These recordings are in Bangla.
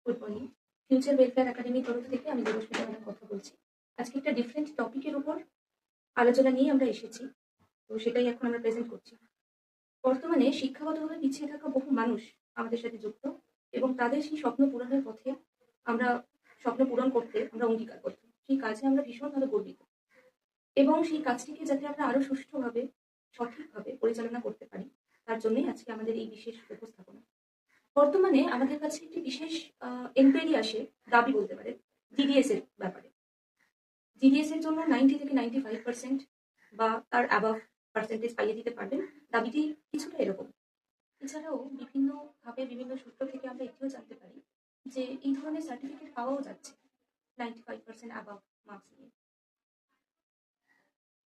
Good morning. ফিউচার ওয়েলফেয়ার একাডেমির তরফ থেকে আমি দেবস্মিতা ম্যাডাম কথা বলছি। আজকে একটা ডিফারেন্ট টপিকের উপর আলোচনা নিয়ে আমরা এসেছি, তো সেটাই এখন আমরা প্রেজেন্ট করছি। বর্তমানে শিক্ষাগতভাবে পিছিয়ে থাকা বহু মানুষ আমাদের সাথে যুক্ত, এবং তাদের সেই স্বপ্ন পূরণের পথে আমরা স্বপ্ন পূরণ করতে আমরা অঙ্গীকারবদ্ধ। সেই কাজে আমরা ভীষণভাবে গর্বিত, এবং সেই কাজটিকে যাতে আমরা আরো সুষ্ঠুভাবে সঠিকভাবে পরিচালনা করতে পারি, তার জন্যই আজকে আমাদের এই বিশেষ উপস্থাপনা। বর্তমানে আমাদের কাছে একটি বিশেষ এনকোয়ারি আসে, দাবি বলতে পারে, জিডিএস এর ব্যাপারে। জিডিএস এর জন্য 90 থেকে 95% বা তার অ্যাবাভ পার্সেন্টেজ পাইয়ে দিতে পারবেন, দাবিটি কিছুটা এরকম। এছাড়াও বিভিন্ন ভাবে বিভিন্ন সূত্র থেকে আমরা এটিও জানতে পারি যে এই ধরনের সার্টিফিকেট পাওয়াও যাচ্ছে 95% অ্যাবাভ মার্কস নিয়ে।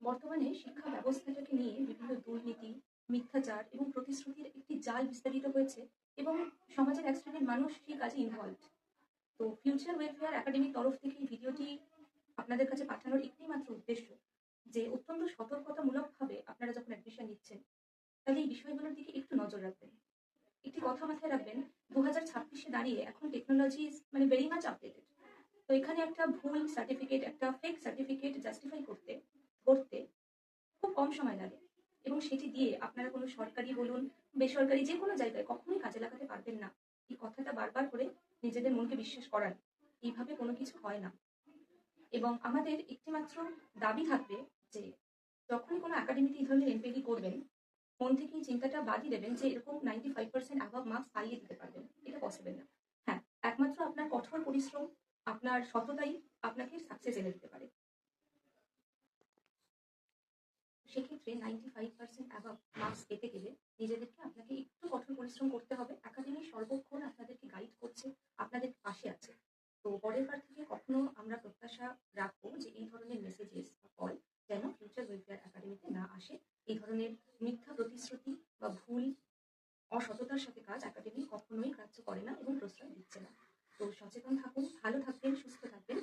বর্তমানে শিক্ষা ব্যবস্থাটাকে নিয়ে বিভিন্ন দুর্নীতি, মিথ্যাচার এবং প্রতিশ্রুতির একটি জাল বিস্তারিত হয়েছে, এবং সমাজের এক শ্রেণীর মানুষ সেই কাজে ইনভলভ। তো ফিউচার ওয়েলফেয়ার একাডেমির তরফ থেকে এই ভিডিওটি আপনাদের কাছে পাঠানোর একটি মাত্র উদ্দেশ্য যে অত্যন্ত সতর্কতামূলকভাবে আপনারা যখন অ্যাডমিশন নিচ্ছেন, তাহলে এই বিষয়গুলোর দিকে একটু নজর রাখবেন। একটি কথা মাথায় রাখবেন, 2026-এ দাঁড়িয়ে এখন টেকনোলজি মানে ভেরি মাচ আপডেটেড। তো এখানে একটা ভুল সার্টিফিকেট, একটা ফেক সার্টিফিকেট জাস্টিফাই করতে করতে খুব কম সময় লাগে, এবং সেটি দিয়ে আপনারা কোনো সরকারি বলুন বেসরকারি যে কোনো জায়গায় কখনোই কাজে লাগাতে পারবেন না। এই কথাটা বারবার করে নিজেদের মনকে বিশ্বাস করান, এইভাবে কোনো কিছু হয় না। এবং আমাদের একটি মাত্র দাবি থাকবে যে যখনই কোনো একাডেমিতে এই ধরনের এনপিডি করবেন, মন থেকেই চিন্তাটা বাদই দেবেন যে এরকম 95% অ্যাভাব মার্কস পাইয়ে দিতে পারবেন, এটা পসিবল না। হ্যাঁ, একমাত্র আপনার কঠোর পরিশ্রম, আপনার সততাই আপনাকে সাকসেস এনে দিতে পারে। সেক্ষেত্রে 95% অ্যাভাব মার্কস পেতে গেলে নিজেদেরকে আপনাকে একটু কঠোর পরিশ্রম করতে হবে। একাডেমি সর্বক্ষণ আপনাদেরকে গাইড করছে, আপনাদের পাশে আছে। তো পরের বার থেকে কখনো আমরা প্রত্যাশা রাখবো যে এই ধরনের মেসেজেস বা কল যেন ফিউচার ওয়েলফেয়ার একাডেমিতে না আসে। এই ধরনের মিথ্যা প্রতিশ্রুতি বা ভুল অসততার সাথে কাজ একাডেমি কখনোই গ্রাহ্য করে না এবং প্রশ্রয় দিচ্ছে না। তো সচেতন থাকুন, ভালো থাকবেন, সুস্থ থাকবেন।